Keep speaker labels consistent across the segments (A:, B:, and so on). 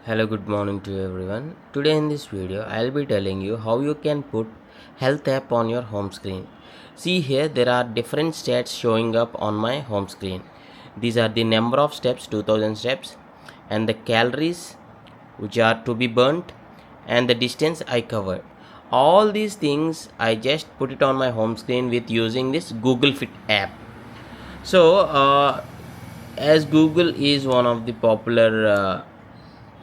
A: Hello, good morning to everyone. Today in this video, I'll be telling you how you can put health app on your home screen. See here, there are different stats showing up on my home screen. These are the number of steps, 2000 steps, and the calories which are to be burnt, and the distance I covered. All these things I just put it on my home screen with using this Google Fit app. So, as Google is one of the popular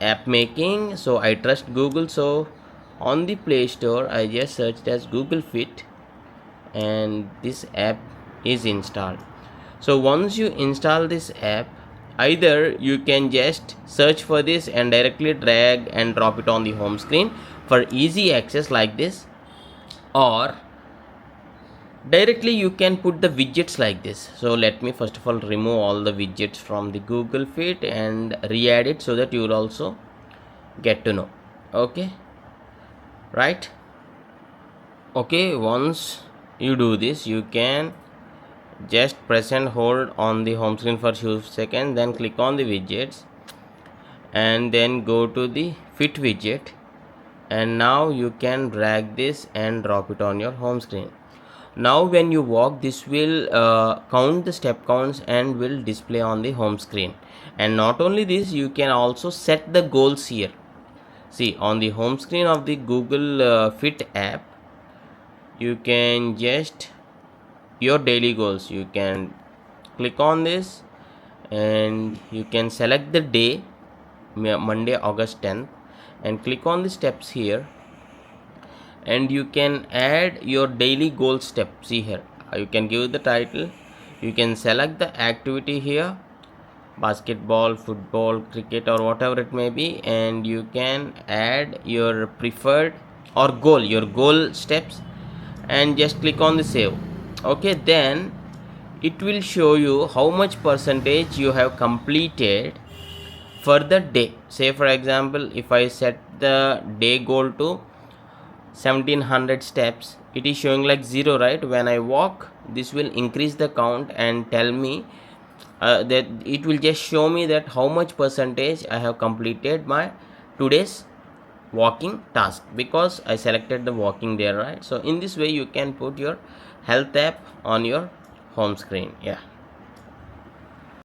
A: app making, so I trust Google. So on the Play Store I just searched as Google Fit and this app is installed. So once you install this app, either you can just search for this and directly drag and drop it on the home screen for easy access like this, or directly you can put the widgets like this. So let me first of all remove all the widgets from the Google Fit and re-add it so that you will also get to know. Okay, right? Okay, once you do this, you can just press and hold on the home screen for few seconds, then click on the widgets and then go to the fit widget, and now you can drag this and drop it on your home screen. Now when you walk, this will count the step counts and will display on the home screen. And not only this, you can also set the goals here. See, on the home screen of the Google Fit app, you can just your daily goals. You can click on this and you can select the day, Monday, August 10th, and click on the steps here, and you can add your daily goal step. See here, you can give the title, you can select the activity here, basketball, football, cricket, or whatever it may be, and you can add your preferred or your goal steps, and just click on the save. Okay, then it will show you how much percentage you have completed for the day. Say for example, if I set the day goal to 1700 steps, it is showing like 0, right? When I walk, this will increase the count and tell me that it will just show me that how much percentage I have completed my today's walking task, because I selected the walking there, right? So in this way you can put your health app on your home screen. Yeah.